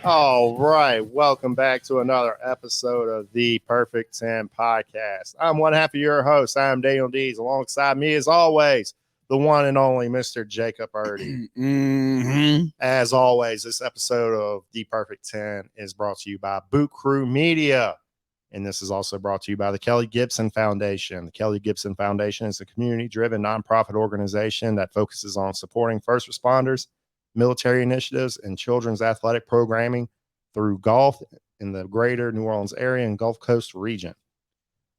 All right. Welcome back to another episode of the Perfect 10 podcast. I'm one half of your host. I'm Daniel Dees. Alongside me, as always, the one and only Mr. Jacob Erdy. As always, this episode of the Perfect 10 is brought to you by Boot Crew Media. And this is also brought to you by the Kelly Gibson Foundation. The Kelly Gibson Foundation is a community-driven nonprofit organization that focuses on supporting first responders, military initiatives, and children's athletic programming through golf in the greater New Orleans area and Gulf Coast region.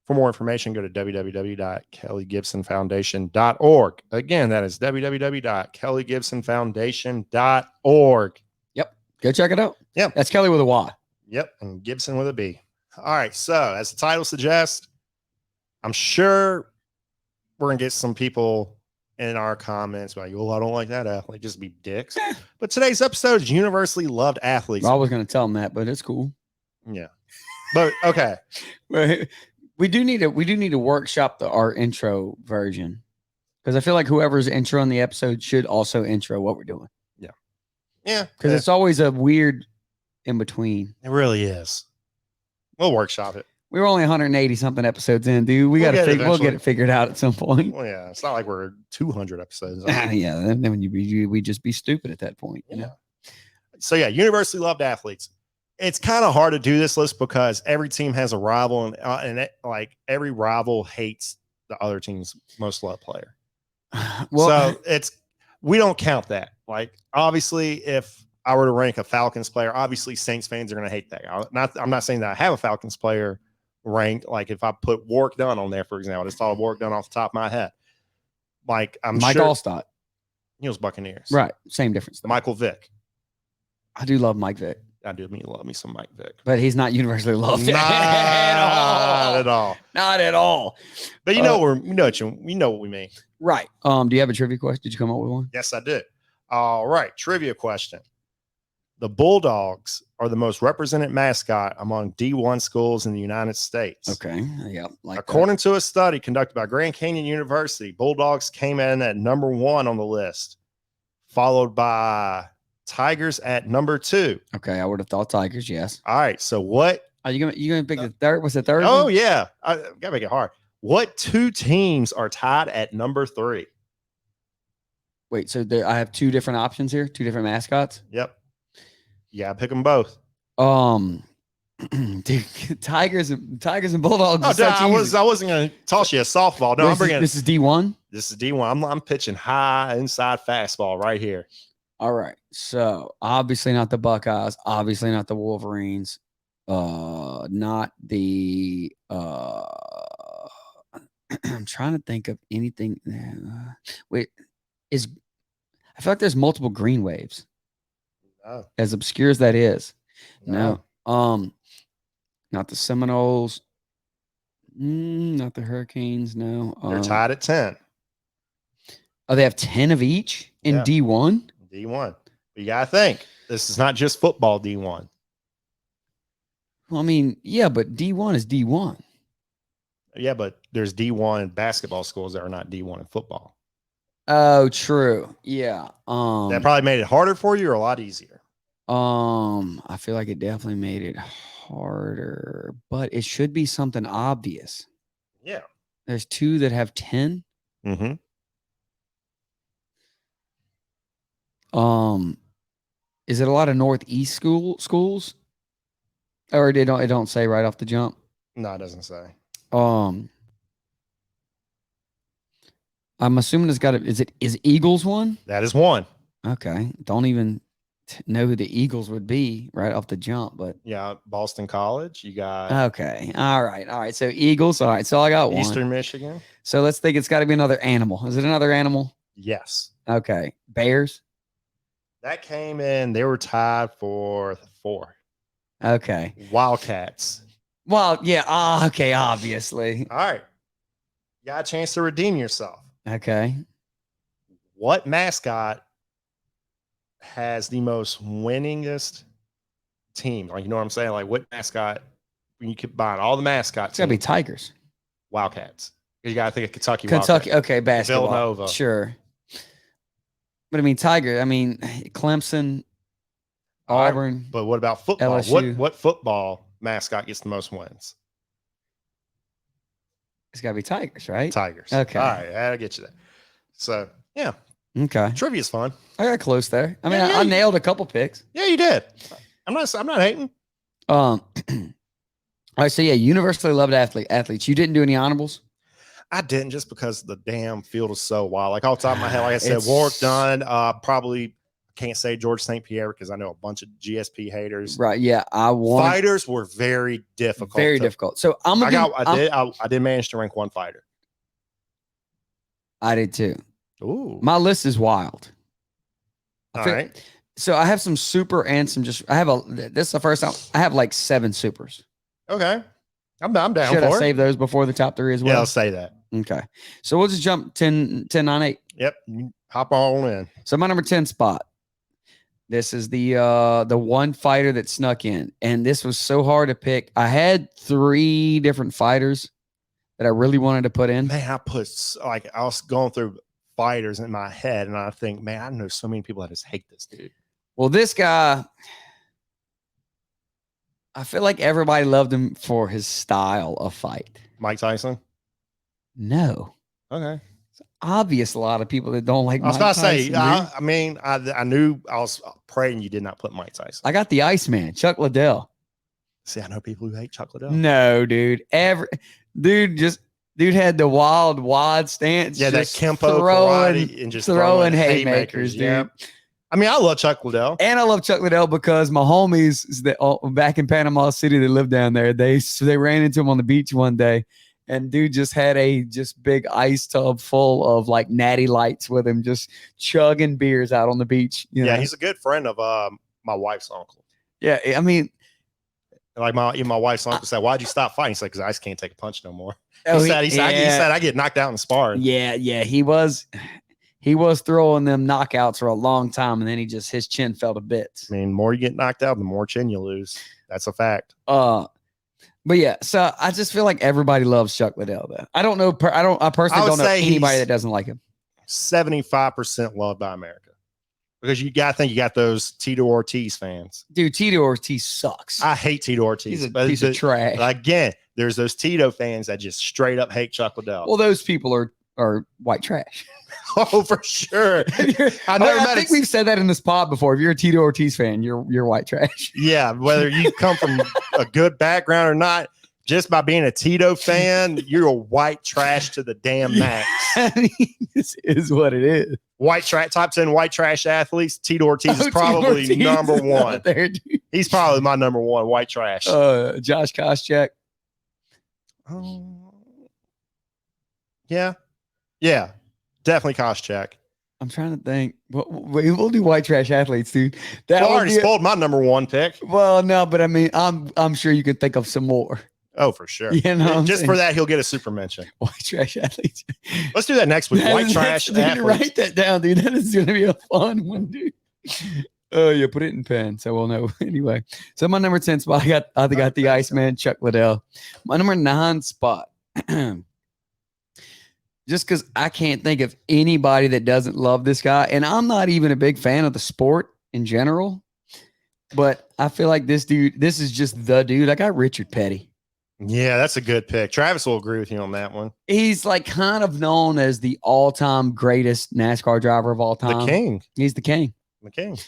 For more information, go to www.kellygibsonfoundation.org. Again, that is www.kellygibsonfoundation.org. Yep. Go check it out. Yep. That's Kelly with a Y. Yep. And Gibson with a B. All right. So, as the title suggests, I'm sure we're going to get some people in our comments like, oh, I don't like that athlete. Just be dicks. But today's episode is universally loved athletes. I was going to tell them that, but it's cool. Yeah. But okay. We do need to workshop our intro version, because I feel like whoever's intro on the episode should also intro what we're doing. Yeah. Because it's always a weird in between. It really is. We'll workshop it. We were only 180 something episodes in, dude. We'll get it figured out at some point. Well, yeah, it's not like we're 200 episodes. Yeah, then we just be stupid at that point. You know? So yeah, universally loved athletes. It's kind of hard to do this list because every team has a rival, and every rival hates the other team's most loved player. Well, so we don't count that. Like, obviously, if I were to rank a Falcons player, obviously Saints fans are going to hate that. I'm not saying that I have a Falcons player ranked. Like, if I put Warrick Dunn on there, for example, I just thought of Warrick Dunn off the top of my head. Like, Mike Allstott. He was Buccaneers. Right. Same difference. Though. Michael Vick. I do love Mike Vick. I do love me some Mike Vick. But he's not universally loved at all. Not at all. But you know what we mean. Right. Do you have a trivia question? Did you come up with one? Yes, I did. All right. Trivia question. The Bulldogs are the most represented mascot among D1 schools in the United States. Okay. Yeah. According to a study conducted by Grand Canyon University, Bulldogs came in at number 1 on the list, followed by Tigers at number 2. Okay, I would have thought Tigers. Yes. All right. So what? Are you gonna pick the third? What's the third? Oh one? Yeah, I gotta make it hard. What 2 teams are tied at number 3? Wait. So I have 2 different options here. 2 different mascots. Yep. Yeah, pick them both. Dude, Tigers and Bulldogs. Oh, I wasn't gonna toss you a softball. No, this is D1. This is D1. I'm pitching high inside fastball right here. All right. So obviously not the Buckeyes, obviously not the Wolverines, not the I'm trying to think of anything. I feel like there's multiple green waves. Oh. As obscure as that is. No. Not the Seminoles. Not the Hurricanes. No. They're tied at 10. Oh, they have 10 of each in D1? D1. You got to think. This is not just football D1. Well, I mean, yeah, but D1 is D1. Yeah, but there's D1 basketball schools that are not D1 in football. Oh, true. Yeah. That probably made it harder for you or a lot easier? I feel like it definitely made it harder, but it should be something obvious. Yeah. There's 2 that have 10. Mm-hmm. Is it a lot of Northeast schools? Or it don't say right off the jump? No, it doesn't say. I'm assuming it's got is Eagles one? That is one. Okay. Don't even know who the Eagles would be right off the jump, but yeah, Boston College. You got okay. All right. So Eagles. All right. So I got Eastern one. Michigan. So let's think it's got to be another animal. Is it another animal? Yes. Okay. Bears. That came in. They were tied for 4. Okay. Wildcats. Well, yeah. Okay. Obviously. All right. You got a chance to redeem yourself. Okay. What mascot has the most winningest team? Like, you know what I'm saying? Like, what mascot? When you combine all the mascots, it's gotta be Tigers. Wildcats. You gotta think of Kentucky. Wildcats. Okay, basketball. Villanova. Sure. But I mean, Tiger. I mean, Clemson. Auburn. But what about football? LSU. What football mascot gets the most wins? It's got to be Tigers, right? Tigers. Okay. All right, I'll get you that. So yeah, Okay. trivia's fun. I got close there. I mean, Yeah, I nailed a couple picks. Yeah, you did. I'm not hating. All right. So yeah, universally loved athletes. You didn't do any honorables? I didn't, just because the damn field is so wild. Like off the top of my head, like I said, It's- Warwick Dunn. Probably can't say George St. Pierre because I know a bunch of GSP haters. Right. Yeah. I won. Fighters were very difficult. Very difficult. So I did manage to rank one fighter. I did too. Ooh. My list is wild. All right. So I have some super and some just. This is the first time I have like 7 supers. Okay. I'm down Should I for it. save those before the top 3 as well? Yeah, I'll say that. Okay. So we'll just jump 10, 9, 8. Yep. Hop on in. So my number 10 spot. This is the one fighter that snuck in, and this was so hard to pick. I had 3 different fighters that I really wanted to put in. Man, I was going through fighters in my head, and I think, man, I know so many people that just hate this dude. Well, this guy, I feel like everybody loved him for his style of fight. Mike Tyson. No. Okay. Obvious a lot of people that don't like I was Mike about to say, Tyson, dude. I mean, I knew, I was praying you did not put Mike Tyson. I got the Iceman, Chuck Liddell. See, I know people who hate Chuck Liddell. No, dude. Dude had the wild, wide stance. Yeah, that just Kempo throwing, karate and just throwing haymakers, dude. Yeah. I mean, I love Chuck Liddell. And I love Chuck Liddell because my homies back in Panama City that lived down there, they ran into him on the beach one day, and dude just had a big ice tub full of like natty lights with him, just chugging beers out on the beach. You know? He's a good friend of my wife's uncle. Yeah, I mean, like my wife's uncle said, "Why'd you stop fighting?" He said, "Because I just can't take a punch no more." oh, He said I get knocked out in sparring. Yeah, he was throwing them knockouts for a long time, and then his chin fell to bits. I mean, the more you get knocked out, the more chin you lose. That's a fact. But yeah, so I just feel like everybody loves Chuck Liddell. Though I don't know, I personally don't know anybody that doesn't like him. 75% loved by America, because you got to think you got those Tito Ortiz fans. Dude, Tito Ortiz sucks. I hate Tito Ortiz. He's a piece of trash. Again, there's those Tito fans that just straight up hate Chuck Liddell. Well, those people are white trash. Oh, for sure. I think we've said that in this pod before. If you're a Tito Ortiz fan, you're white trash. Yeah, whether you come from a good background or not, just by being a Tito fan, you're a white trash to the damn max. This is what it is. White trash, top 10 white trash athletes. Tito Ortiz is probably Tito Ortiz number is one. out there, dude. He's probably my number one white trash. Josh Koscheck. Yeah, definitely Koscheck. I'm trying to think. We'll do white trash athletes, dude. That I would already be spoiled my number one pick. well, no, but I mean, I'm sure you could think of some more. Oh, for sure. You know what I'm just saying? for that, he'll get a super mention. White trash athletes. Let's do that next week. White trash Dude, athletes. write that down, dude. That is going to be a fun one, dude. Oh, yeah, put it in pen so we'll know. Anyway, so my number 10 spot, I got the Iceman, Chuck Liddell. My number 9 spot, just because I can't think of anybody that doesn't love this guy, and I'm not even a big fan of the sport in general, but I feel like this is just the dude. I got Richard Petty. Yeah, that's a good pick. Travis will agree with you on that one. He's like kind of known as the all-time greatest NASCAR driver of all time. The king. He's the king. The king.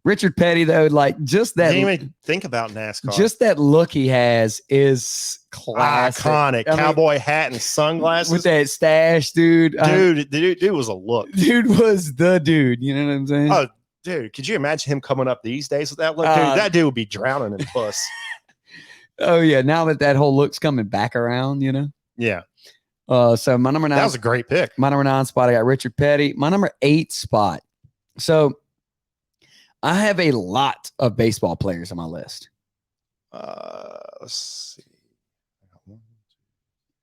Richard Petty, though, like just that. Didn't even think about NASCAR. Just that look he has is classic. Iconic. I mean, Cowboy hat and sunglasses. with that stash, dude. Dude was a look. Dude was the dude. You know what I'm saying? Oh, dude, could you imagine him coming up these days with that look? Dude, that dude would be drowning in puss. Oh yeah. Now that whole look's coming back around, you know. Yeah. So my number 9. That was a great pick. My number 9 spot, I got Richard Petty. My number 8 spot. So I have a lot of baseball players on my list. Let's see.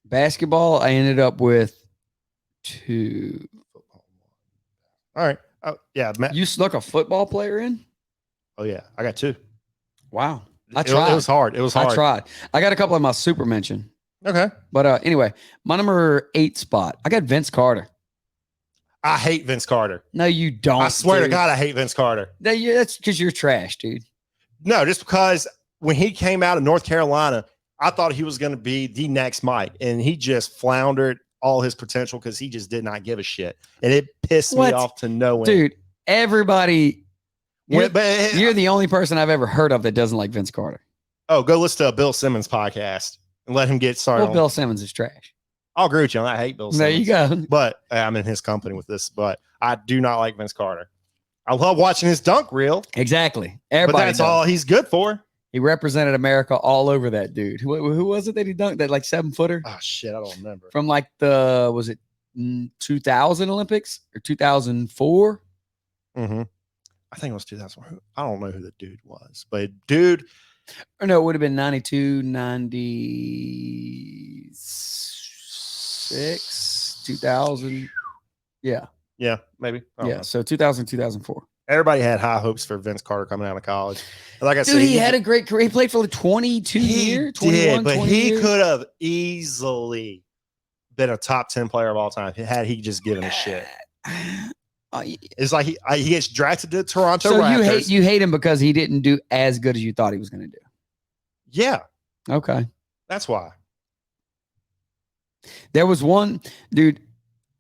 Basketball, I ended up with 2. All right. Oh, yeah. You snuck a football player in? Oh, yeah. I got 2. Wow. It was hard. It was hard. I tried. I got a couple of my super mention. Okay. But anyway, my number 8 spot, I got Vince Carter. I hate Vince Carter. No, you don't. I swear to dude. God, I hate Vince Carter. That's because you're trash, dude. No, just because when he came out of North Carolina, I thought he was going to be the next Mike, and he just floundered all his potential because he just did not give a shit, and it pissed me off to no end. Dude, everybody, you're But the only person I've ever heard of that doesn't like Vince Carter. oh, go listen to a Bill Simmons podcast and let him get started. Well, Bill Simmons is trash. I'll agree with you. I hate Bill Simmons. There you go. But I'm in his company with this. But I do not like Vince Carter. I love watching his dunk reel. Exactly. But Everybody that's does. all he's good for. He represented America all over that dude. Who was it that he dunked? That like 7-footer Oh shit, I don't remember. from like was it 2000 Olympics or 2004? Mm-hmm. I think it was 2000. I don't know who the dude was, but dude, Or no, it would have been 92, 96, 2000. Yeah. yeah, maybe. I don't Yeah. know. So 2000, 2004. Everybody had high hopes for Vince Carter coming out of college. And like I said, Dude, he had a great career. He played for like 22 years. 21, but 20 he years. could have easily been a top 10 player of all time had he just given a shit. It's like he gets drafted to Toronto So Raptors. you hate him because he didn't do as good as you thought he was going to do. Yeah, Okay. that's why. There was one dude.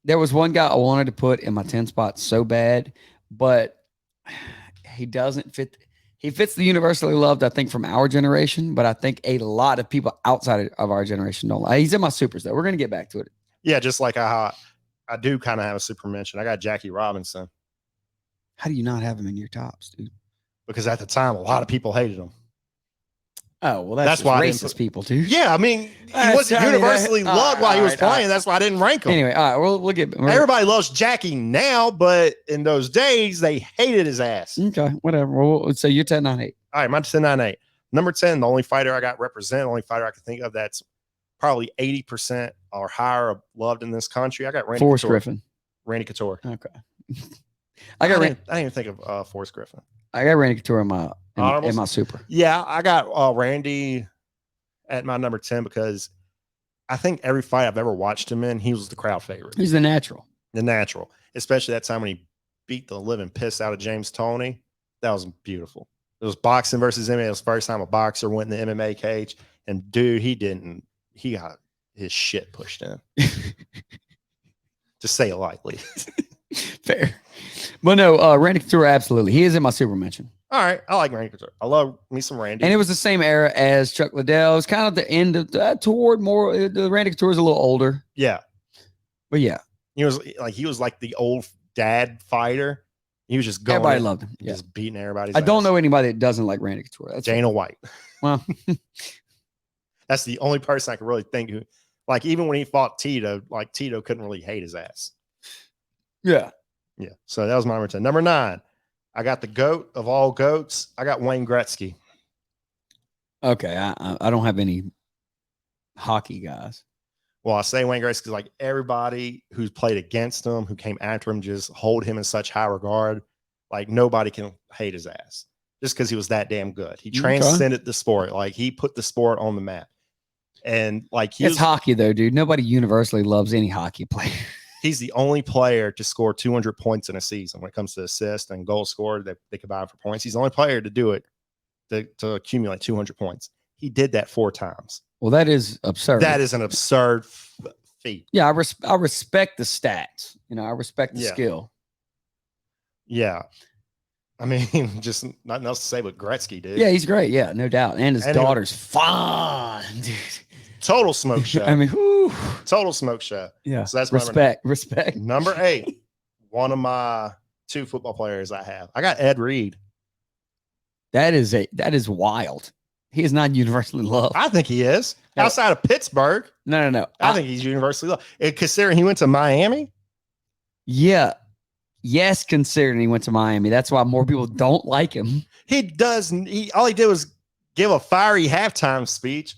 There was one guy I wanted to put in my 10 spot so bad, but he doesn't fit. He fits the universally loved, I think, from our generation, but I think a lot of people outside of our generation don't like. He's in my supers, though. We're going to get back to it. Yeah, just like how I do kind of have a super mention. I got Jackie Robinson How do you not have him in your tops, dude? because at the time, a lot of people hated him. Oh, well, That's that's why I why didn't racist put- people, dude. Yeah, I mean, he That's- wasn't I mean, universally that- loved while he was all right, all playing. right. That's why I didn't rank him. Anyway, all right, we'll get. Everybody loves Jackie now, but in those days, they hated his ass. Okay, whatever. Well, so you're 10, 9, 8. All right, my 10-9-8. Number 10, the only fighter I got represent, the only fighter I can think of that's probably 80% or higher loved in this country. I got Randy Forrest Couture. Griffin. Randy Couture. Okay. I I got didn't even think of Forrest Griffin. Randy Couture in my Honorables? super. Yeah, I got Randy at my number 10 because I think every fight I've ever watched him in, he was the crowd favorite, He's the natural. the natural, especially that time when he beat the living piss out of James Toney. That was beautiful. It was boxing versus MMA. It was the first time a boxer went in the MMA cage. And dude, he got his shit pushed in. To say it lightly. Fair. But no, Randy Couture, absolutely. He is in my super mention. All right. I like Randy Couture. I love me some Randy. And it was the same era as Chuck Liddell. It's kind of the end of toward more. The Randy Couture is a little older. Yeah. But yeah, He was like the old dad fighter. He was just going. everybody in, loved him. Yeah. just beating everybody's I don't ass. know anybody that doesn't like Randy Couture. That's Dana White. Well, That's the only person I can really think who, like, even when he fought Tito, like Tito couldn't really hate his ass. yeah. Yeah. So that was my number 10. Number 9, I got the GOAT of all goats. I got Wayne Gretzky. Okay. I don't have any hockey guys. Well, I say Wayne Gretzky because like everybody who's played against him, who came after him, just hold him in such high regard. Like nobody can hate his ass just because he was that damn good. He Okay. transcended the sport. Like he put the sport on the map. And like It's hockey though, dude. Nobody universally loves any hockey player. he's the only player to score 200 points in a season when it comes to assist and goal scored that they combine for points. He's the only player to do it to accumulate 200 points. He did that 4 times. Well, that is absurd. That is an absurd feat. Yeah, I respect the stats. You know, I respect the Yeah. skill. Yeah. I mean, just nothing else to say but Gretzky, dude. Yeah, he's great. Yeah, no doubt. And his And he- daughter's fun, dude. Total smoke show. I mean, whew. Total smoke show. Yeah. So that's my Respect. Number 8, one of my 2 football players I have. I got Ed Reed. That is wild. He is not universally loved. I think he is. No. Outside of Pittsburgh, No. I think he's universally loved. And considering he went to Miami, Yeah. Yes, considering he went to Miami. That's why more people don't like him. all he did was give a fiery halftime speech.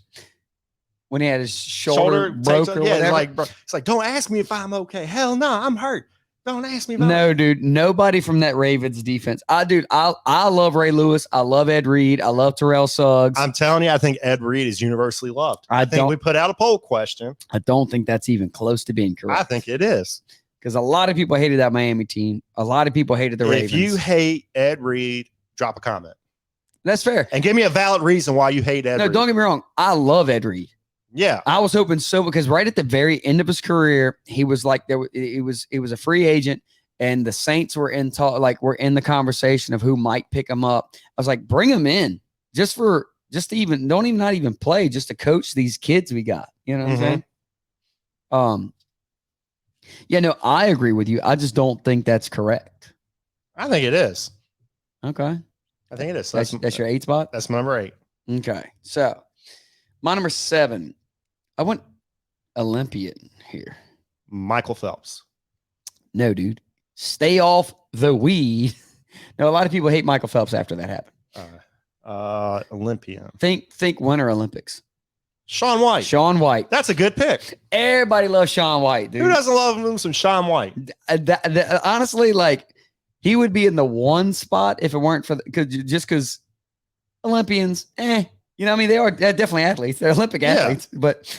When he had his shoulder broke or whatever. It's like, don't ask me if I'm okay. Hell no, I'm hurt. Don't ask me about No, dude. Nobody from that Ravens defense. I love Ray Lewis. I love Ed Reed. I love Terrell Suggs. I'm telling you, I think Ed Reed is universally loved. I I think don't- we put out a poll question. I don't think that's even close to being I correct. think it is. Because a lot of people hated that Miami team. A lot of people hated the Ravens. If you hate Ed Reed, drop a comment. That's fair. And give me a valid reason why you hate Ed No, Reed. don't get me wrong. I love Ed Reed. Yeah. I was hoping so because right at the very end of his career, he was like it was a free agent, and the Saints were in the conversation of who might pick him up. I was like, bring him in just to even not even play, just to coach these kids we got. You know what I'm saying? Yeah, no, I agree with you. I just don't think that's correct. I think it is. Okay. I think it is. That's your 8 spot? That's my number 8. Okay. So my number 7, I went Olympian here. Michael Phelps. No, dude. Stay off the weed. No, a lot of people hate Michael Phelps after that happened. Olympian. Think Winter Olympics. Shaun White. Shaun White. That's a good pick. Everybody loves Shaun White, dude. Who doesn't love him some Shaun White? Honestly, like he would be in the 1 spot if it weren't for because Olympians, you know what I mean? They're definitely athletes. They're Olympic athletes, but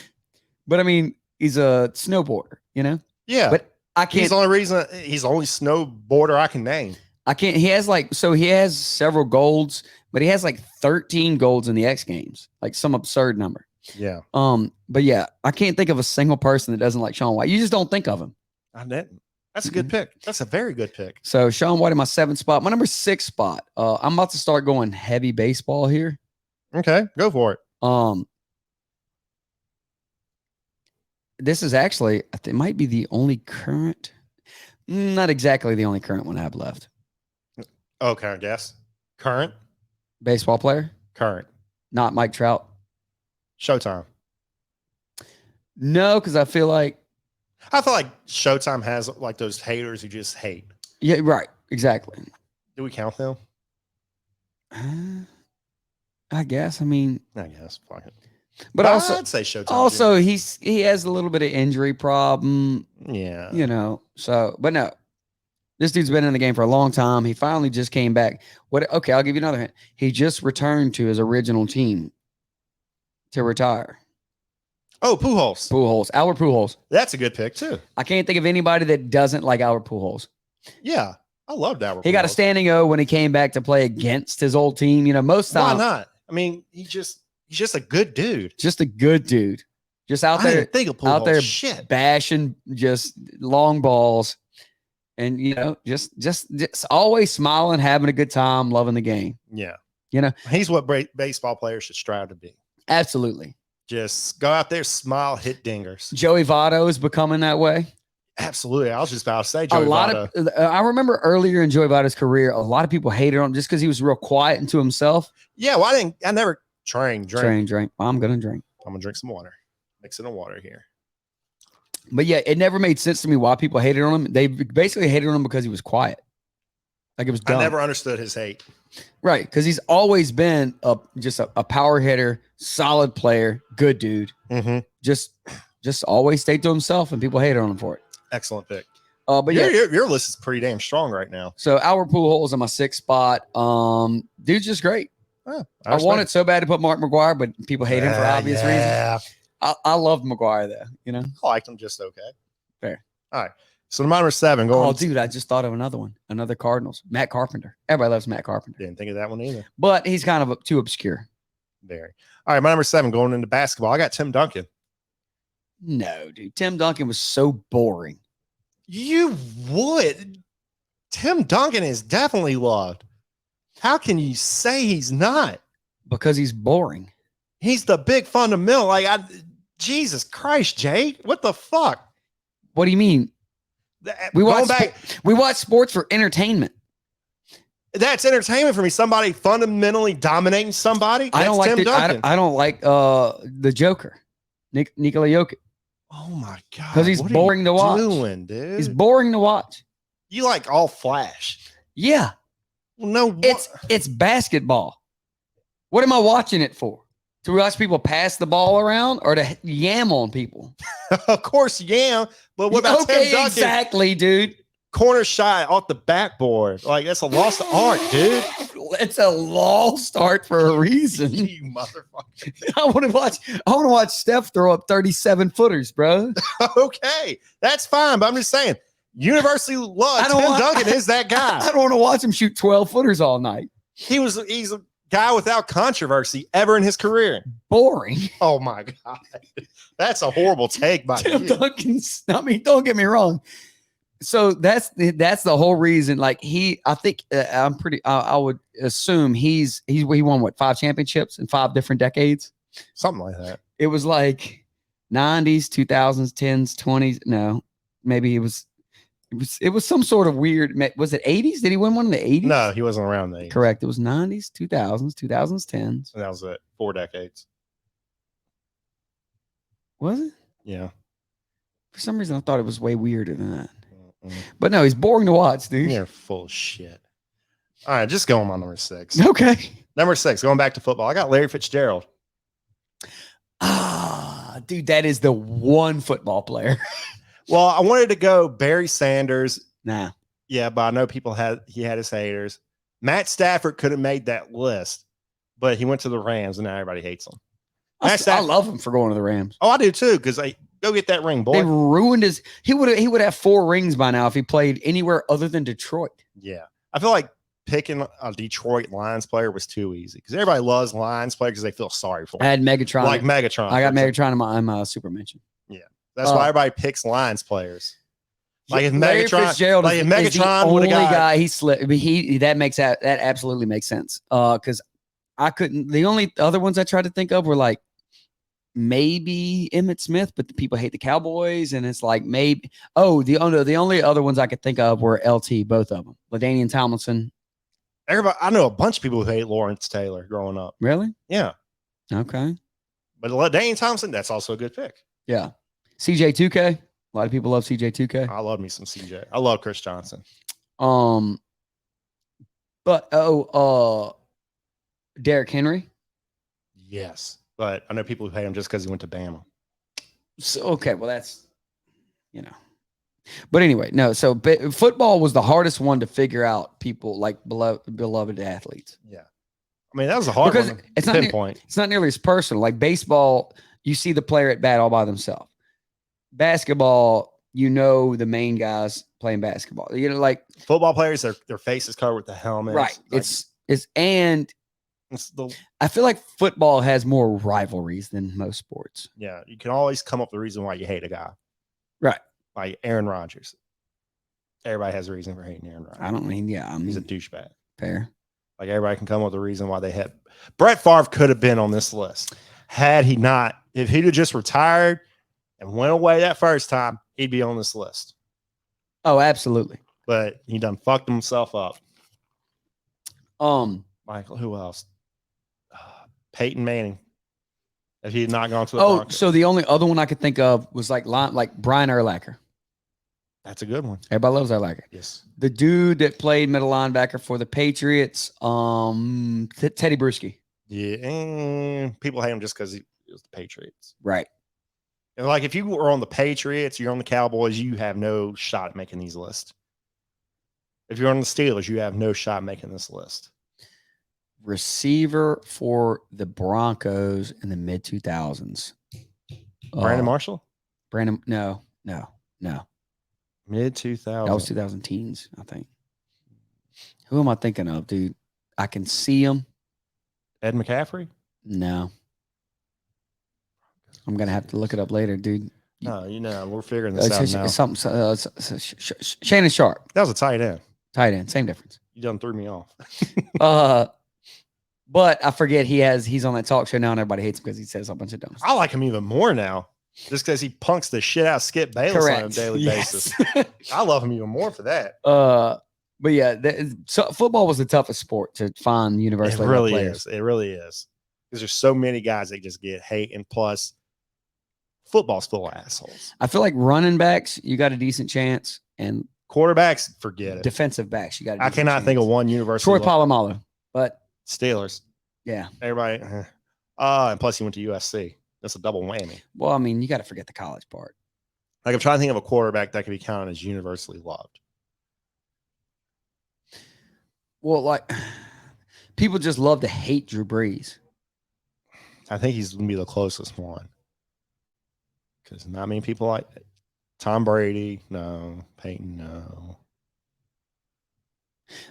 I mean, he's a snowboarder, you know? Yeah. But I can't. He's the only snowboarder I can name. I can't. He has several golds, but he has like 13 golds in the X Games, like some absurd number. Yeah. But yeah, I can't think of a single person that doesn't like Shaun White. You just don't think of him. I didn't. That's a good pick. That's a very good pick. So Shaun White in my 7th spot. My number 6 spot. I'm about to start going heavy baseball here. Okay, go for it. This is actually, it might be the only current, not exactly the only current one I have left. Okay, I guess. Current. Baseball player. Current. Not Mike Trout. Showtime. No, because I feel like Showtime has like those haters who just hate. Yeah, right. Exactly. Do we count them? I guess. I mean, I guess. Fuck it. But also, I'd say Showtime. Also, he has a little bit of injury problem. Yeah. You know. So, but no, this dude's been in the game for a long time. He finally just came back. Okay, I'll give you another hint. He just returned to his original team to retire. Oh, Pujols. Albert Pujols. That's a good pick too. I can't think of anybody that doesn't like Albert Pujols. Yeah, I loved Albert. He got a standing O when he came back to play against his old team. You know, most times. Why not? I mean, he's just a good dude. Just a good dude. Just out there. Think of Pujols. Out there, shit, bashing just long balls, and you know, just always smiling, having a good time, loving the game. Yeah, you know, he's what baseball players should strive to be. Absolutely. Just go out there, smile, hit dingers. Joey Votto is becoming that way. Absolutely. I was just about to say Joey Votto. I remember earlier in Joey Votto's career, a lot of people hated him just because he was real quiet and to himself. Yeah, well, I never drink. Well, I'm going to drink. I'm going to drink some water. Mix it in water here. But yeah, it never made sense to me why people hated on him. They basically hated on him because he was quiet. Like it was dumb. I never understood his hate. Right, because he's always been just a power hitter, solid player, good dude. Mm-hmm. Just always stayed to himself, and people hated on him for it. Excellent pick. But your list is pretty damn strong right now. So Albert Pujols in my 6th spot. Dude's just great. Oh, I wanted so bad to put Mark McGwire, but people hate him for obvious reasons. I loved McGwire though. You know, I liked him just okay. Fair. All right. So number 7 going. Oh, dude, I just thought of another one. Another Cardinals. Matt Carpenter. Everybody loves Matt Carpenter. Didn't think of that one either. But he's kind of too obscure. Very. All right, my number 7 going into basketball. I got Tim Duncan. No, dude. Tim Duncan was so boring. You would. Tim Duncan is definitely loved. How can you say he's not? Because he's boring. He's the big fundamental. Jesus Christ, Jay. What the fuck? What do you mean? We watch sports for entertainment. That's entertainment for me. Somebody fundamentally dominating somebody. That's Tim Duncan. I don't like the Joker, Nikola Jokic. Oh my god! Because he's boring to watch. Dude? He's boring to watch. You like all flash? Yeah. Well, no, it's basketball. What am I watching it for? To watch people pass the ball around or to yam on people? Of course, yam. But what about Tim Duncan? Exactly, dude. Corner shot off the backboard. Like, that's a lost art, dude. It's a lost art for a reason. You motherfucker. I want to watch Steph throw up 37 footers, bro. Okay. That's fine. But I'm just saying, universally loved Tim Duncan is that guy. I don't want to watch him shoot 12 footers all night. He's guy without controversy ever in his career. Boring. Oh my God. That's a horrible take by Tim you. Duncan's. I mean, don't get me wrong. So that's the whole reason. Like I think I would assume he won what 5 championships in 5 different decades. Something like that. It was like 90s, 2000s, 10s, 20s. No, maybe it was some sort of weird. Was it 80s? Did he win one in the 80s? No, he wasn't around then. Correct. It was 90s, 2000s, 10s. And that was it. 4 decades. Was it? Yeah. For some reason, I thought it was way weirder than that. But no, he's boring to watch, dude. You're full of shit. All right, just go on my number 6. Okay. Number 6, going back to football. I got Larry Fitzgerald. Dude, that is the one football player. Well, I wanted to go Barry Sanders. Nah. Yeah, but I know he had his haters. Matt Stafford could have made that list, but he went to the Rams and now everybody hates him. I love him for going to the Rams. Oh, I do too, because go get that ring, boy. They ruined he would have 4 rings by now if he played anywhere other than Detroit. Yeah. I feel like picking a Detroit Lions player was too easy because everybody loves Lions players because they feel sorry for I him. had Megatron. Like Megatron. I got Megatron in my super mention. That's why everybody picks Lions players. Like if Larry Megatron, Fitzgerald like if is the Megatron would only have got, guy he slipped. That absolutely makes sense. Because I couldn't. The only other ones I tried to think of were like maybe Emmitt Smith, but the people hate the Cowboys, and it's like maybe. The only other ones I could think of were LT, both of them. LaDainian Tomlinson. everybody. I know a bunch of people who hate Lawrence Taylor growing up. Really? Yeah, Okay. but Dane Thompson, that's also a good pick. Yeah. CJ2K. A lot of people love CJ2K. I love me some CJ. I love Chris Johnson. But Derrick Henry. Yes, but I know people who hate him just because he went to Bama. So okay, well that's But anyway, no. So football was the hardest one to figure out. People like beloved athletes. Yeah, I mean that was a hard Because one. it's to not pinpoint. It's not nearly as personal. Like baseball, you see the player at bat all by themselves. Basketball, the main guys playing basketball. Like Football players, their faces covered with the helmet. right. Like, It's I feel like football has more rivalries than most sports. yeah, you can always come up with a reason why you hate a guy. Right. Like Aaron Rodgers. Everybody has a reason for hating Aaron Rodgers. I don't mean, He's a douchebag. fair. Like everybody can come up with a reason why they had. Brett Favre could have been on this list had he not. If he'd have just retired and went away that first time, he'd be on this list. Oh, absolutely. But he done fucked himself up. Michael, who else? Peyton Manning. If he had not gone to the Broncos. So the only other one I could think of was like Brian Urlacher. That's a good one. Everybody loves Urlacher. Yes. The dude that played middle linebacker for the Patriots, Teddy Bruschi. Yeah, and people hate him just because he was the Patriots. Right. And like if you were on the Patriots, you're on the Cowboys, you have no shot at making these lists. If you're on the Steelers, you have no shot at making this list. Receiver for the Broncos in the mid 2000s. Brandon Marshall? No. Mid 2000s. That was 2000 teens, I think. Who am I thinking of, dude? I can see him. Ed McCaffrey? No. I'm going to have to look it up later, dude. No, we're figuring this out now. Shannon Sharp. That was a tight end. Tight end. Same difference. You done threw me off. But I forget he's on that talk show now and everybody hates him because he says a bunch of dumb stuff. I like him even more now. Just because he punks the shit out of Skip Bayless on a daily basis. I love him even more for that. But yeah, so football was the toughest sport to find universally. It really players. is. It really is. Because there's so many guys that just get hate. And plus, football's full of assholes. I feel like running backs, you got a decent chance. And quarterbacks, forget it. Defensive backs, you got a I cannot think of one universal. Troy Polamalu. But Steelers. Yeah. Everybody. And plus he went to USC. That's a double whammy. Well, I mean, you got to forget the college part. Like I'm trying to think of a quarterback that could be counted as universally loved. Well, like people just love to hate Drew Brees. I think he's going to be the closest one. Because not many people like it. Tom Brady, no. Peyton, no.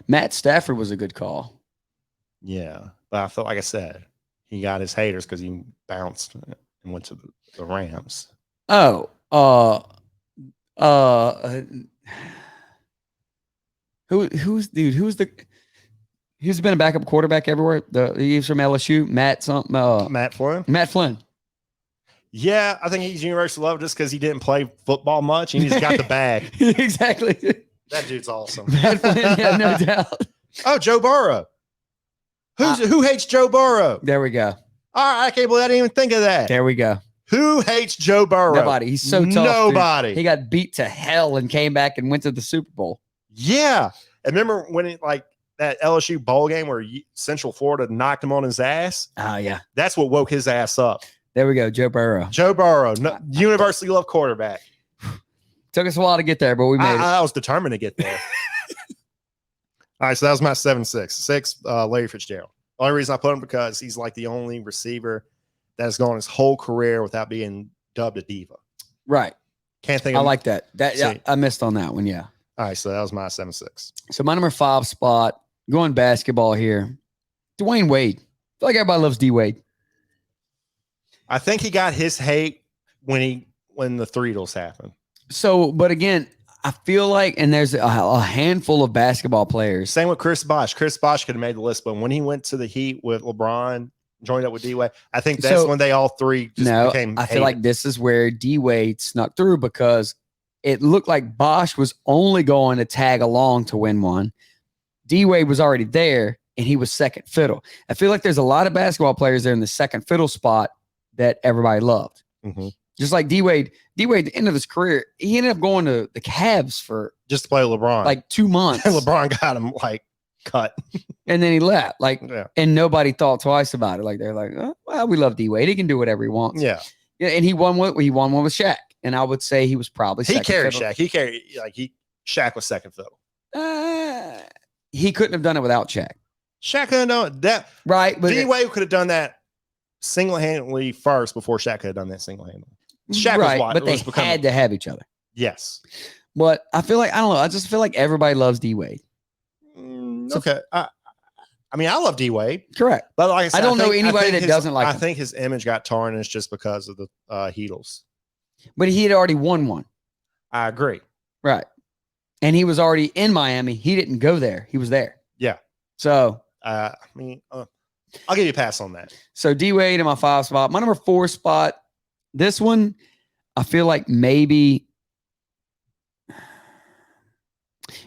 Matt Stafford was a good call. Yeah. But I felt like I said, he got his haters because he bounced and went to the Rams. Oh, who's the who's been a backup quarterback everywhere? He's from LSU, Matt something. Matt Flynn. Matt Flynn. Yeah, I think he's universally loved just because he didn't play football much. And he just got the bag. Exactly. That dude's awesome. Matt Flynn, yeah, no doubt. Oh, Joe Burrow. Who hates Joe Burrow? There we go. All right, I can't believe I didn't even think of that. There we go. Who hates Joe Burrow? Nobody. He's so tough. Nobody. Dude. He got beat to hell and came back and went to the Super Bowl. Yeah. And remember when it like that LSU bowl game where Central Florida knocked him on his ass? Oh, yeah. That's what woke his ass up. There we go. Joe Burrow. Joe Burrow, universally loved quarterback. Took us a while to get there, but we made it. I was determined to get there. All right, so that was my 7-6. 6, Larry Fitzgerald. The only reason I put him because he's like the only receiver that has gone his whole career without being dubbed a diva. Right. Can't think of I like that. See. I missed on that one, yeah. All right, so that was my 7-6. So my number 5 spot, going basketball here, Dwayne Wade. I feel like everybody loves D Wade. I think he got his hate when the Threedles happened. So, but again, I feel like, and there's a handful of basketball players. Same with Chris Bosh. Chris Bosh could have made the list, but when he went to the Heat with LeBron, joined up with D-Wade, I think that's when they all three just became I feel like this is where D-Wade snuck through because it looked like Bosh was only going to tag along to win one. D-Wade was already there, and he was second fiddle. I feel like there's a lot of basketball players there in the second fiddle spot that everybody loved. Mm-hmm. Just like D-Wade, at the end of his career, he ended up going to the Cavs for just to play LeBron. like 2 months. LeBron got him like cut. And then he left. Like, yeah. And nobody thought twice about it. Like they're like, oh, well, we love D-Wade. He can do whatever he wants. Yeah. Yeah. And he won one with Shaq. And I would say he was probably he carried fiddle. Shaq. Shaq was second fiddle. He couldn't have done it without Shaq. Shaq couldn't have done that. Right. But D-Wade could have done that single-handedly first before Shaq could have done that single-handedly. Shaq right, was but they had to have each other. Yes. But I feel like, I don't know. I just feel like everybody loves D-Wade. Okay. I mean, I love D-Wade. Correct. But like I said, I don't know anybody that doesn't like him. I think his image got tarnished just because of the Heatles. But he had already won one. I agree. Right. And he was already in Miami. He didn't go there. He was there. Yeah. So. I mean, I'll give you a pass on that. So D-Wade in my 5 spot. My number 4 spot. This one, I feel like maybe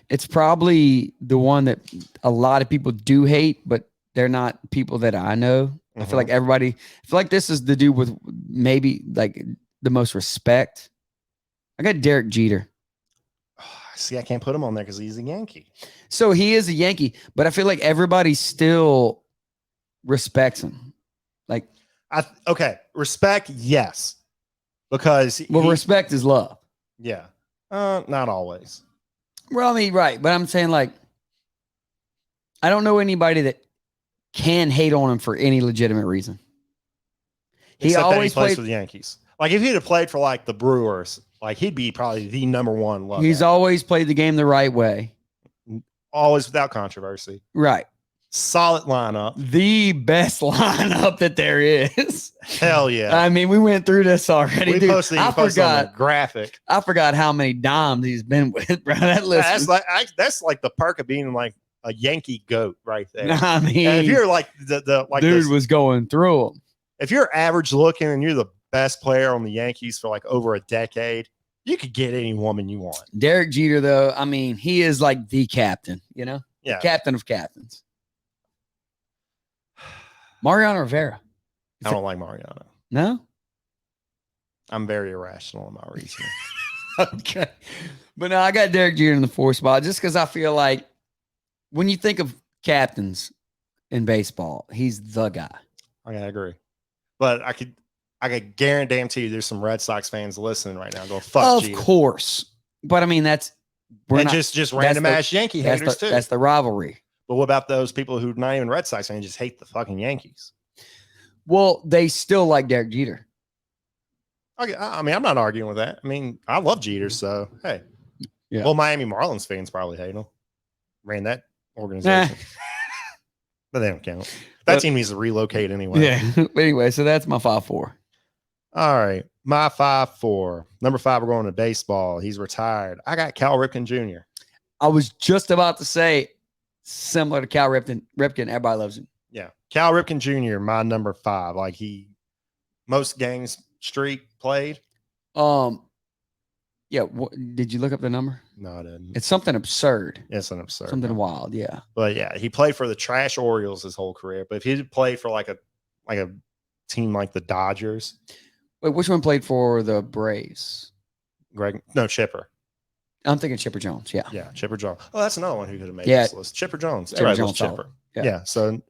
it's probably the one that a lot of people do hate, but they're not people that I know. Mm-hmm. I feel like this is the dude with maybe like the most respect. I got Derek Jeter. See, I can't put him on there because he's a Yankee. So he is a Yankee, but I feel like everybody still respects him. Like, okay, respect, yes, because respect is love. Yeah, not always. Well, I mean, right, but I'm saying like, I don't know anybody that can hate on him for any legitimate reason. He always plays for the Yankees. Like if he'd have played for like the Brewers, like he'd be probably the number one love. He's always played the game the right way, always without controversy. Right. Solid lineup. The best lineup that there is. Hell yeah. I mean, we went through this already. We posted on the graphic. I forgot how many dimes he's been with, bro. That list. That's like the perk of being like a Yankee goat right there. I mean, and if you're like the dude was going through them. If you're average looking and you're the best player on the Yankees for like over a decade, you could get any woman you want. Derek Jeter, though, I mean, he is like the captain, you know? Yeah. The captain of captains. Mariano Rivera. I don't like Mariano. No? I'm very irrational in my reasoning. Okay. But no, I got Derek Jeter in the 4 spot just because I feel like when you think of captains in baseball, he's the guy. I agree. But I could guarantee you there's some Red Sox fans listening right now going, fuck Jeter. Of course. But I mean, just random ass Yankee haters too. That's the rivalry. But what about those people who not even Red Sox fans just hate the fucking Yankees? Well, they still like Derek Jeter. Okay, I mean, I'm not arguing with that. I mean, I love Jeter, so hey. Yeah. Well, Miami Marlins fans probably hate him. Ran that organization. But they don't count. That team needs to relocate anyway. Yeah. But anyway, so that's my 5-4. All right. My 5-4. Number 5, we're going to baseball. He's retired. I got Cal Ripken Jr. I was just about to say similar to Cal Ripken. Everybody loves him. Yeah. Cal Ripken Jr., my number 5. Like most games streak played. Yeah. Did you look up the number? No, I didn't. It's something absurd. It's an absurd. Something wild. Yeah. But yeah, he played for the trash Orioles his whole career. But if he had played for like a team like the Dodgers, Wait, which one played for the Braves? Chipper. I'm thinking Chipper Jones. Yeah. Yeah, Chipper Jones. Oh, that's another one who could have made Yeah. this list. Chipper Jones. Chipper Everybody loves Jones, Chipper. Yeah. Yeah. So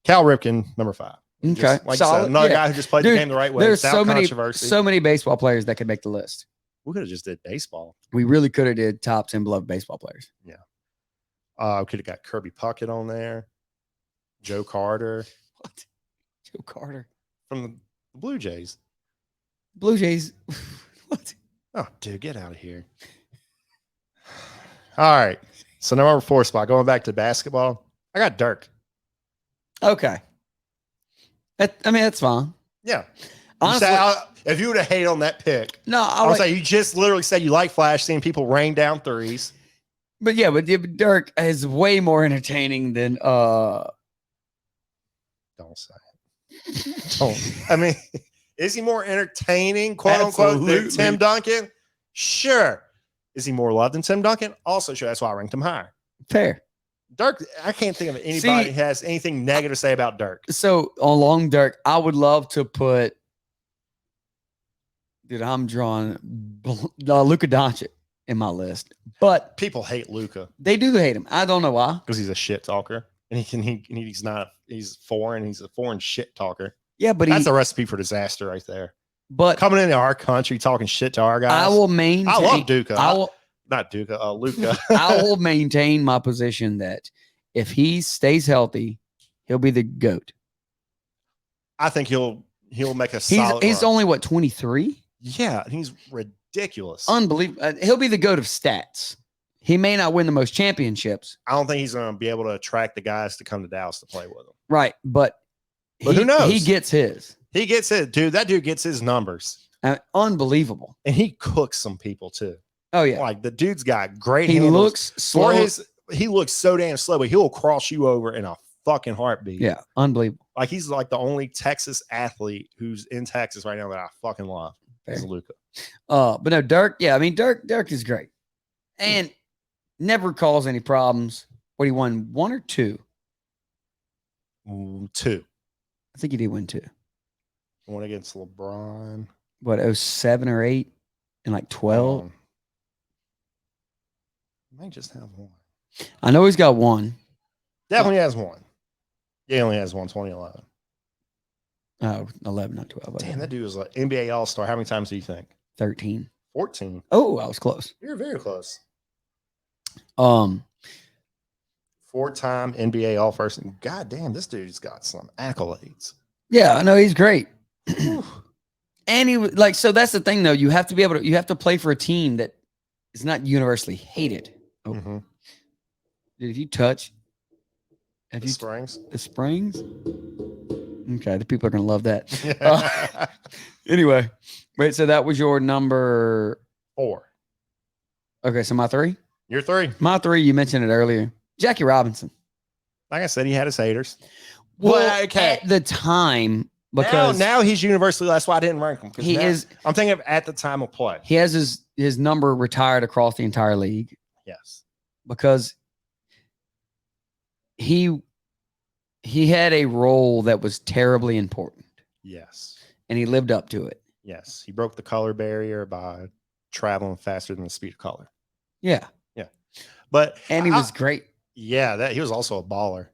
Cal Ripken, number 5. Okay. Just, like I said, another guy who just played the game the right way. There's without controversy. so many baseball players that could make the list. We could have just did baseball. We really could have did top 10 beloved baseball players. Yeah. We could have got Kirby Puckett on there. Joe Carter. What? Joe Carter from the Blue Jays. Blue Jays. What? Oh, dude, get out of here. All right. So number 4 spot, going back to basketball, I got Dirk. Okay. That's fine. Yeah. Honestly, if you would have hated on that pick, no, I would say you just literally said you like Flash, seeing people rain down threes. But Dirk is way more entertaining than Don't say it. Don't. I mean, is he more entertaining, quote unquote, than Tim Duncan? Sure. Is he more loved than Tim Duncan? Also sure. That's why I ranked him higher. Fair. Dirk, I can't think of anybody who has anything negative to say about Dirk. So along Dirk, I would love to put. Dude, I'm drawing Luka Doncic in my list, but People hate Luka they do hate him. I don't know why. because he's a shit talker, and he's foreign. He's a foreign shit talker. Yeah, but That's a recipe for disaster right there. but Coming into our country talking shit to our guys. I will maintain. I love Duka. Luka. Luka. I will maintain my position that if he stays healthy, he'll be the GOAT. I think he'll make a solid. He's run. only what 23. Yeah, he's ridiculous. Unbelievable. He'll be the GOAT of stats. He may not win the most championships. I don't think he's going to be able to attract the guys to come to Dallas to play with him. Right, but who knows? He gets his. He gets it, dude. That dude gets his numbers, Unbelievable. and he cooks some people too. Oh yeah, Like the dude's got great. he handles. looks slow. He looks so damn slow, but he'll cross you over in a fucking heartbeat. Yeah, unbelievable. Like he's like the only Texas athlete who's in Texas right now that I fucking love. Fair. Is Luka. But no, Dirk. Yeah, I mean Dirk is great, and never caused any problems. What he won 1 or 2? 2. I think he did win 2. One against LeBron. What 07 or 8 and like 12. Might just have 1. I know he's got 1. Definitely has 1. He only has 1. 2011. Oh, 11, not 12. Damn, that dude was like NBA All-Star. How many times do you think? 13. 14. Oh, I was close. You're very close. 4-time NBA All-First. God damn, this dude's got some accolades. Yeah, I know he's great. And he like so that's the thing though. You have to play for a team that is not universally hated. Oh, Mm-hmm. dude, if you touch The Springs. the Springs, okay, the people are gonna love that. Anyway, wait, so that was your number 4. Okay, so my 3? You're 3. My 3, you mentioned it earlier. Jackie Robinson. Like I said, he had his haters. Well, okay. at the time, because now he's universally. That's why I didn't rank him. he is. I'm thinking of at the time of play. He has his number retired across the entire league Yes. because he had a role that was terribly important, Yes. and he lived up to it. Yes. He broke the color barrier by traveling faster than the speed of color. Yeah, But and he was great. Yeah, that he was also a baller.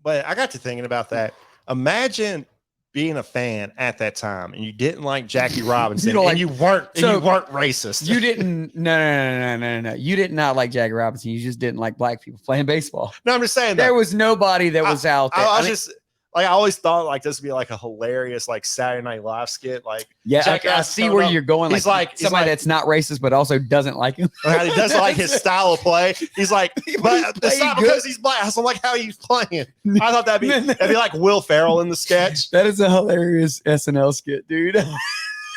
But I got to thinking about that. Imagine being a fan at that time and you didn't like Jackie Robinson you weren't racist. You didn't no. You did not like Jackie Robinson. You just didn't like black people playing baseball. No, I'm just saying There was nobody that was out there. I was just Like I always thought like this would be like a hilarious like Saturday Night Live skit. Like Yeah, okay, I Jackass see showed where up. you're going. He's like somebody that's not racist, but also doesn't like him. he doesn't like his style of play. He's like, but it's not because he's black. I don't like how he's playing. I thought that'd be like Will Ferrell in the sketch. That is a hilarious SNL skit, dude.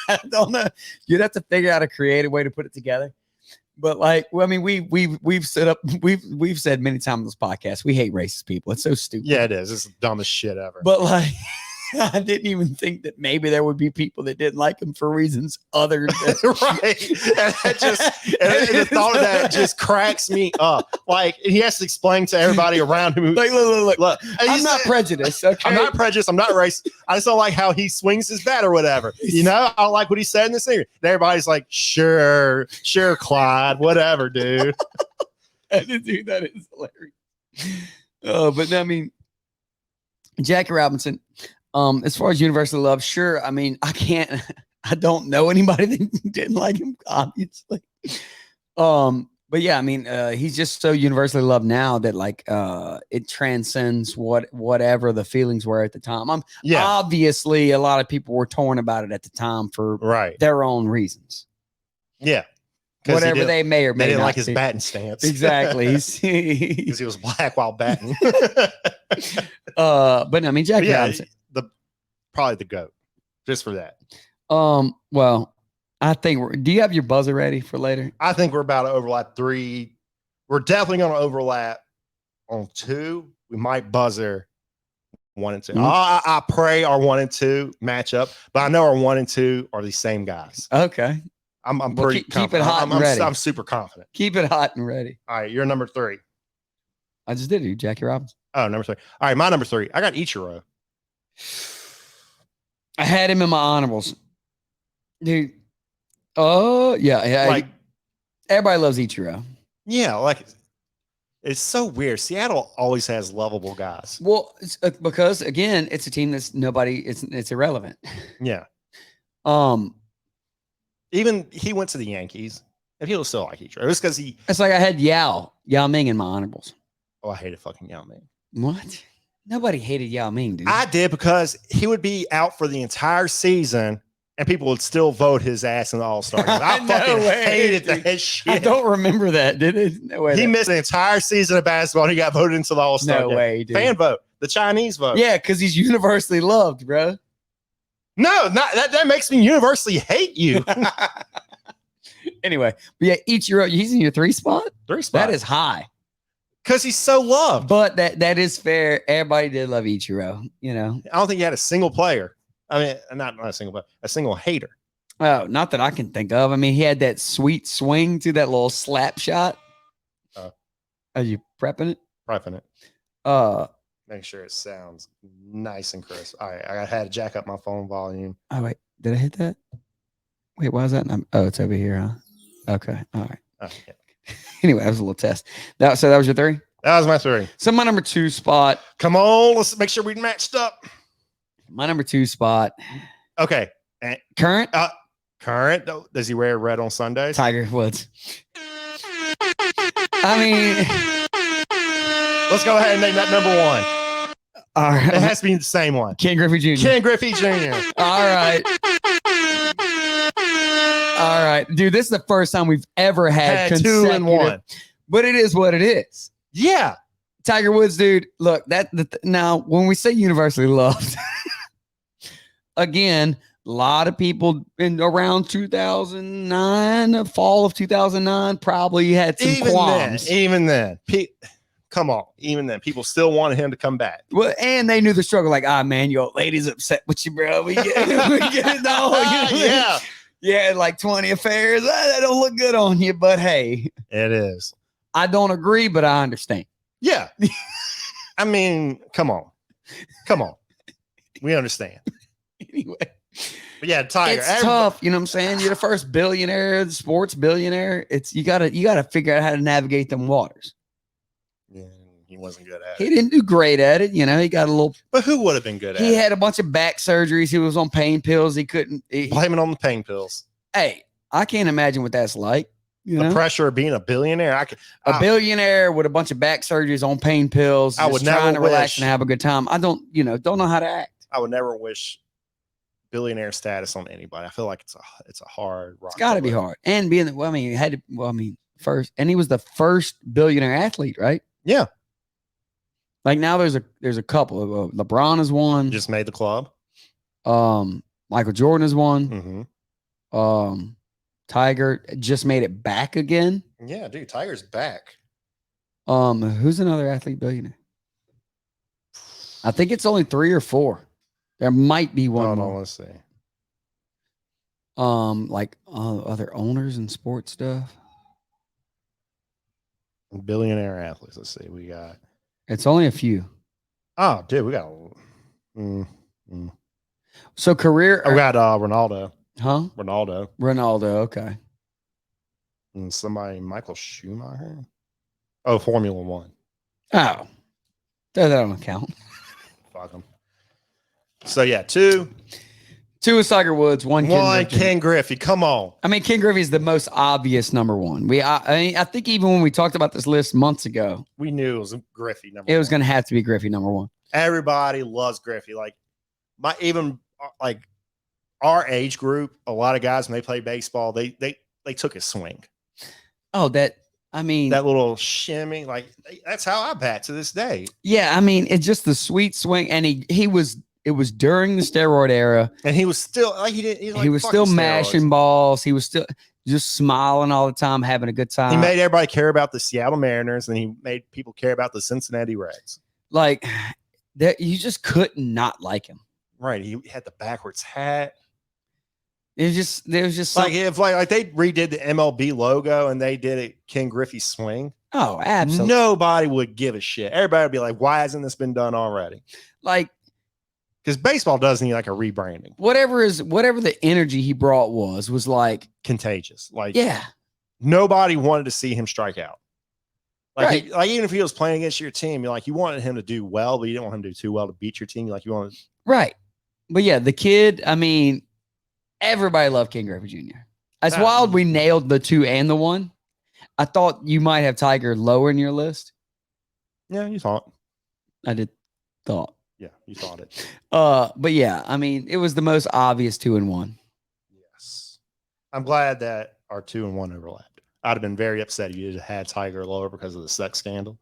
I don't know. You'd have to figure out a creative way to put it together. But like, well, I mean, we've said many times on this podcast, we hate racist people. It's so stupid. Yeah, it is. It's the dumbest shit ever. But like, I didn't even think that maybe there would be people that didn't like him for reasons other than right. And the thought of that just cracks me up. Like he has to explain to everybody around him. Like, look. And I'm not prejudiced. Okay? I'm not prejudiced. I'm not racist. I just don't like how he swings his bat or whatever. You know, I don't like what he said in the singer. And everybody's like, sure, Clyde, whatever, dude. Dude, that is hilarious. But I mean, Jackie Robinson. As far as universally loved, sure. I mean, I don't know anybody that didn't like him, obviously. But yeah, I mean, he's just so universally loved now that like it transcends whatever the feelings were at the time. Obviously a lot of people were torn about it at the time for their own reasons. Yeah. Whatever they may or may they didn't not like his see. batting stance. Exactly. Because he was black while batting. But I mean, Jackie Robinson. Probably the GOAT, just for that. Well, I think do you have your buzzer ready for later? I think we're about to overlap 3. We're definitely going to overlap on 2. We might buzzer 1 and 2. Mm-hmm. I pray our 1 and 2 match up, but I know our 1 and 2 are the same guys. Okay. I'm pretty keep it hot and ready. I'm super confident. Keep it hot and ready. All right, you're number 3. I just did it, Jackie Robinson. Oh, number 3. All right, my number 3. I got Ichiro. I had him in my honorables, dude. Oh yeah. Like everybody loves Ichiro. Yeah, like it's so weird. Seattle always has lovable guys. Well, it's, because again, it's a team that's it's irrelevant. Yeah. Even he went to the Yankees, and he'll still like Ichiro. It was because It's like I had Yao Ming in my honorables. Oh, I hated fucking Yao Ming. What? Nobody hated Yao Ming, dude. I did because he would be out for the entire season and people would still vote his ass in the All-Star game. I fucking hated that shit. I don't remember that, did it? No way. He missed the entire season of basketball and he got voted into the All-Star game. No way, dude. Fan vote. The Chinese vote. Yeah, because he's universally loved, bro. No, not that makes me universally hate you. Anyway, but yeah, Ichiro, he's in your 3 spot? 3 spot. That is high. Because he's so loved. But that is fair. Everybody did love Ichiro, you know. I don't think he had a single player. I mean, not a single player, a single hater. Oh, not that I can think of. I mean, he had that sweet swing to that little slap shot. Are you prepping it? Prepping it. Make sure it sounds nice and crisp. All right, I had to jack up my phone volume. Oh, wait. Did I hit that? Wait, why is that? Oh, it's over here, huh? Okay. All right. Yeah. Anyway, that was a little test. So that was your 3? That was my 3. So my number 2 spot. Come on, let's make sure we matched up. My number 2 spot. Okay. Current? Current. Does he wear red on Sundays? Tiger Woods. I mean, let's go ahead and name that number 1. All right. It has to be the same one. Ken Griffey Jr. Ken Griffey Jr. All right. All right, dude. This is the first time we've ever had 2 and 1. But it is what it is. Yeah. Tiger Woods, dude. Look, now when we say universally loved, again, a lot of people in around 2009, fall of 2009, probably had some qualms. Even then, come on. Even then, people still wanted him to come back. Well, and they knew the struggle. Like, man, your lady's upset with you, bro. We get it all. Yeah. Yeah, like 20 affairs. That don't look good on you, but hey. It is. I don't agree, but I understand. Yeah. I mean, come on. We understand. Anyway. But yeah, Tiger. It's tough, you know what I'm saying? You're the first billionaire, the sports billionaire. It's you gotta figure out how to navigate them waters. Yeah, he wasn't good at He it. didn't do great at it, you know. He got a little. But who would have been good at it? He had a bunch of back surgeries. He was on pain pills. He couldn't. Blame it on the pain pills. Hey, I can't imagine what that's like. You The know? pressure of being a billionaire. A billionaire with a bunch of back surgeries on pain pills, I would just trying to never relax wish- and have a good time. I don't know how to act. I would never wish billionaire status on anybody. I feel like it's a hard rock. It's got to be hard. And being first, and he was the first billionaire athlete, right? Yeah. Like now there's a couple of LeBron is one. Just made the club. Michael Jordan is one. Mm-hmm. Tiger just made it back again. Yeah, dude, Tiger's back. Who's another athlete billionaire? I think it's only 3 or 4. There might be one Hold more. on, let's see. Other owners and sports stuff. Billionaire athletes. Let's see. We got. It's only a few. Oh, dude, we got. So career. We got Ronaldo. Huh? Ronaldo. Okay. And somebody, Michael Schumacher. Oh, Formula One. Oh, that don't count. Fuck him. So yeah, 2. 2 is Tiger Woods. 1 Ken Griffey. Come on. I mean, Ken Griffey is the most obvious number 1. I think even when we talked about this list months ago, We knew it was Griffey number. it was 1. going to have to be Griffey number 1. Everybody loves Griffey. Like our age group, a lot of guys when they play baseball, they took his swing. Oh, that Little shimmy, that's how I bat to this day. yeah. I mean, it's just the sweet swing, and it was during the steroid era. And he was still He was still mashing balls. He was still just smiling all the time, having a good time. He made everybody care about the Seattle Mariners, and he made people care about the Cincinnati Reds. Like that, you just couldn't not like him. Right. He had the backwards hat. There was just Like if like they redid the MLB logo and they did it Ken Griffey swing. Oh, absolutely. Nobody would give a shit. Everybody would be like, why hasn't this been done already? Like, because baseball does need like a rebranding. whatever the energy he brought was like Contagious. Like, yeah. nobody wanted to see him strike out. Like, Right. like even if he was playing against your team, you wanted him to do well, but you didn't want him to do too well to beat your team. You wanted. Right. But yeah, the kid, I mean, everybody loved Ken Griffey Jr. It's Nah. wild we nailed the 2 and the 1. I thought you might have Tiger lower in your list. Yeah, you thought. I did thought. Yeah, you thought it. But yeah, I mean, it was the most obvious 2 and 1. Yes. I'm glad that our 2 and 1 overlapped. I'd have been very upset if you had Tiger lower because of the sex scandal.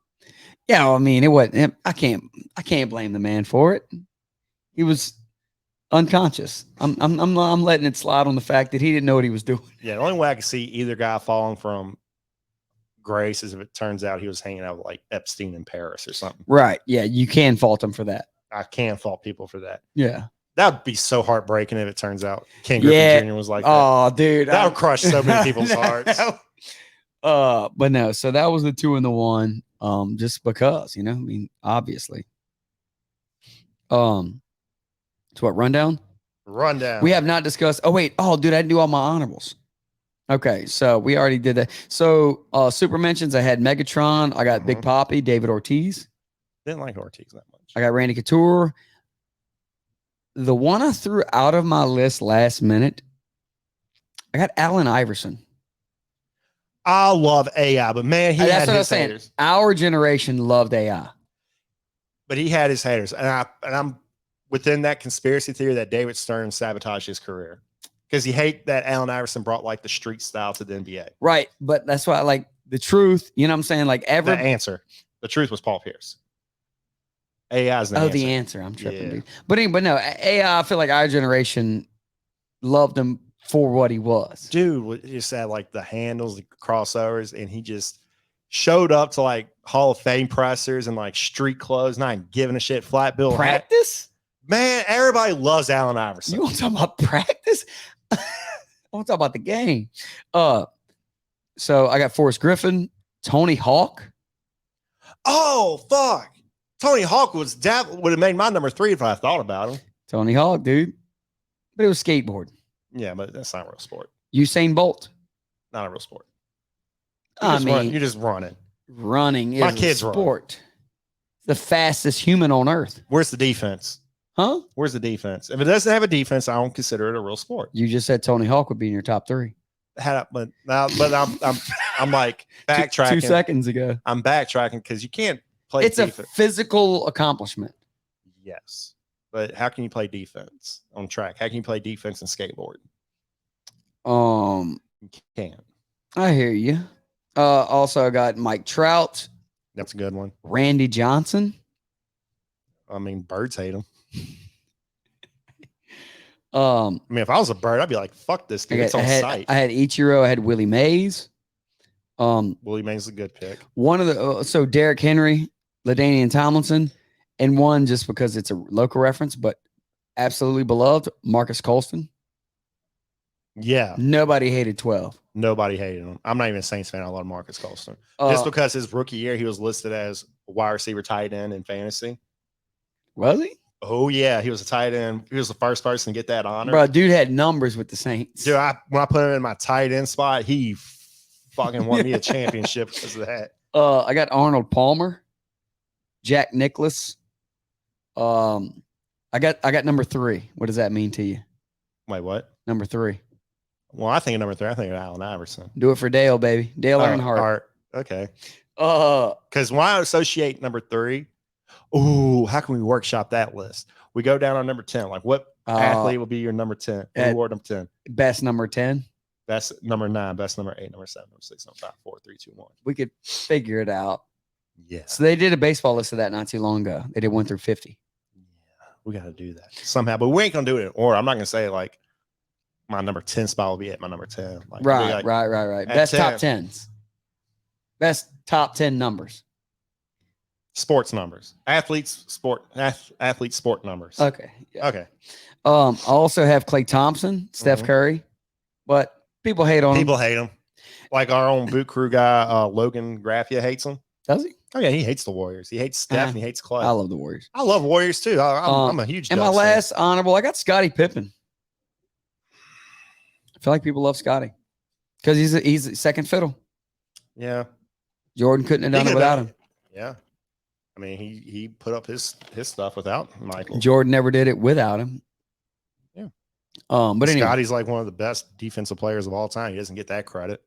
Yeah, I mean, it wasn't. I can't blame the man for it. He was unconscious. I'm letting it slide on the fact that he didn't know what he was doing. Yeah, the only way I could see either guy falling from grace is if it turns out he was hanging out with like Epstein in Paris or something. Right. Yeah, you can fault him for that. I can't fault people for that. Yeah. That would be so heartbreaking if it turns out Ken Griffey Yeah. Jr. was like that. Oh, dude. That would crush so many people's hearts. But no, so that was the 2 and the 1. Just because, I mean, obviously. So what, rundown? Rundown. We have not discussed. Oh, wait. Oh, dude, I didn't do all my honorables. Okay, so we already did that. So super mentions, I had Megatron. I got Big Papi, David Ortiz. Didn't like Ortiz that much. I got Randy Couture. The one I threw out of my list last minute, I got Allen Iverson. I love AI, but man, he That's had what I was his saying. haters. Our generation loved AI. But he had his haters, and I'm within that conspiracy theory that David Stern sabotaged his career because he hate that Allen Iverson brought like the street style to the NBA. Right. But that's why I like the truth. You know what I'm saying? Like The answer, the truth was Paul Pierce. AI is the answer. the answer. I'm tripping, Yeah. dude. But no, AI, I feel like our generation loved him for what he was. Dude just had like the handles, the crossovers, and he just showed up to like Hall of Fame pressers and like street clothes, not giving a shit, flat bill hat. Practice? Man, everybody loves Allen Iverson. You want to talk about practice? I want to talk about the game. So I got Forrest Griffin, Tony Hawk. Oh fuck! Tony Hawk would have made my number 3 if I thought about him. Tony Hawk, dude. But it was skateboard. Yeah, but that's not a real sport. Usain Bolt. Not a real sport. I mean, You're just running. running is My a kids run. sport. The fastest human on earth. Where's the defense? Huh? Where's the defense? If it doesn't have a defense, I don't consider it a real sport. You just said Tony Hawk would be in your top 3. but I'm like backtracking. 2 seconds ago. I'm backtracking because you can't play It's a defense. physical accomplishment. Yes. But how can you play defense on track? How can you play defense in skateboard? You can't. I hear you. Also, I got Mike Trout, That's a good one. Randy Johnson. I mean, birds hate him. I I mean, if I was a bird, I'd be like, fuck this dude. It's on site. I had Ichiro. I had Willie Mays. Willie Mays is a good pick. One of the so Derrick Henry, LaDainian Tomlinson, and one just because it's a local reference, but absolutely beloved, Marcus Colston. Yeah. Nobody hated 12. Nobody hated him. I'm not even a Saints fan. I love Marcus Colston. Uh, Just because his rookie year, he was listed as a wide receiver tight end in fantasy. Was he? Oh, yeah. He was a tight end. He was the first person to get that honor. Bro, dude had numbers with the Saints. Dude, when I put him in my tight end spot, he fucking won me a championship because of that. I got Arnold Palmer, Jack Nicklaus. I got number 3. What does that mean to you? Wait, what? Number 3. Well, I think of number 3. I think of Allen Iverson. Do it for Dale, baby. Dale Earnhardt. Okay. Uh, Because when I associate number 3, ooh, how can we workshop that list? We go down on number 10. Like, what athlete will be your number 10? Award number 10. Best number 10. Best number 9. Best number 8. Number 7. Number 6. Number 5. 4. 3. 2. 1. We could figure it out. Yeah. So they did a baseball list of that not too long ago. They did 1 through 50. Yeah. We got to do that somehow. But we ain't going to do it. Or I'm not going to say, like, my number 10 spot will be at my number 10. Like, Right. Best 10. top 10s. Best top 10 numbers. Sports numbers. Athletes sport numbers. Okay. Yeah. Okay. I also have Klay Thompson, Steph Mhm. Curry, but people hate on him. People hate him. Like our own boot crew guy, Logan Graffia hates him. Does he? Oh, yeah. He hates the Warriors. He hates Steph and he hates Clay. I love the Warriors. I love Warriors too. I'm a huge And my Ducks fan. last honorable, I got Scottie Pippen. I feel like people love Scottie because he's a second fiddle. Yeah. Jordan couldn't have done it without him. Yeah. I mean, he put up his stuff without Michael. Jordan never did it without him. Yeah. But anyway. Scotty's like one of the best defensive players of all time. He doesn't get that credit.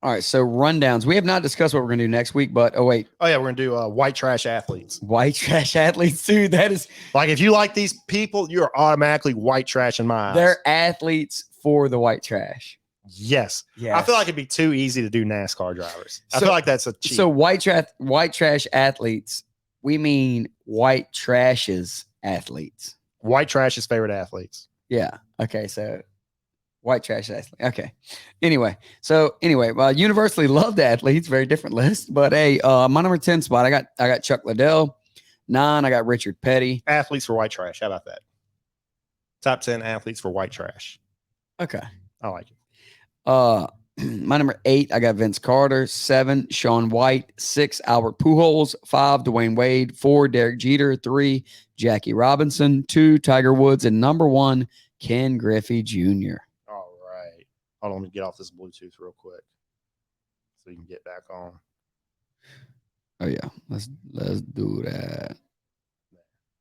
All right. So rundowns. We have not discussed what we're going to do next week, but Oh, yeah. We're going to do white trash athletes. White trash athletes, dude. That is. Like, if you like these people, you're automatically white trash in my eyes. They're athletes for the white trash. Yes. Yeah. I feel like it'd be too easy to do NASCAR drivers. I So- feel like that's a cheat. So white trash athletes, we mean white trash's athletes. White trash's favorite athletes. Yeah. Okay. So white trash athlete. Okay. Anyway, universally loved athletes, very different list. But hey, my number 10 spot, I got Chuck Liddell. 9, I got Richard Petty. Athletes for white trash. How about that? Top 10 athletes for white trash. Okay. I like it. My number 8, I got Vince Carter. 7, Shaun White. 6, Albert Pujols. 5, Dwayne Wade. 4, Derek Jeter. 3, Jackie Robinson. 2, Tiger Woods. And number 1, Ken Griffey Jr. All right. Hold on, let me get off this Bluetooth real quick so you can get back on. Oh yeah, let's do that.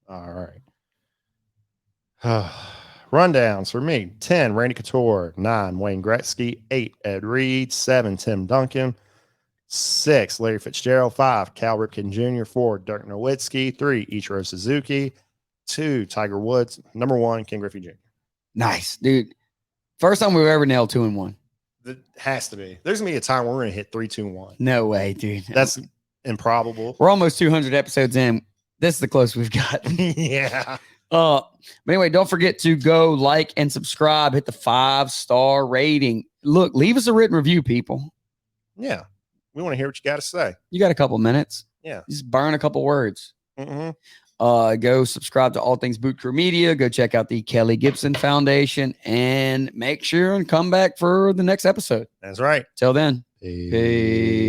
All right. Rundowns for me: 10, Randy Couture; 9, Wayne Gretzky; 8, Ed Reed; 7, Tim Duncan; 6, Larry Fitzgerald; 5, Cal Ripken Jr.; 4, Dirk Nowitzki; 3, Ichiro Suzuki; 2, Tiger Woods; number 1, Ken Griffey Jr. Nice, dude. First time we've ever nailed 2 and 1. It has to be. There's gonna be a time where we're gonna hit 3, 2, 1. No way, dude. That's improbable. We're almost 200 episodes in. This is the closest we've got. Yeah. But anyway, don't forget to go like and subscribe. Hit the 5-star rating. Look, leave us a written review, people. Yeah. We want to hear what you got to say. You got a couple minutes. Yeah. Just burn a couple words. Mm-hmm. Go subscribe to All Things Boot Crew Media. Go check out the Kelly Gibson Foundation and make sure and come back for the next episode. That's right. Till then, Peace. peace.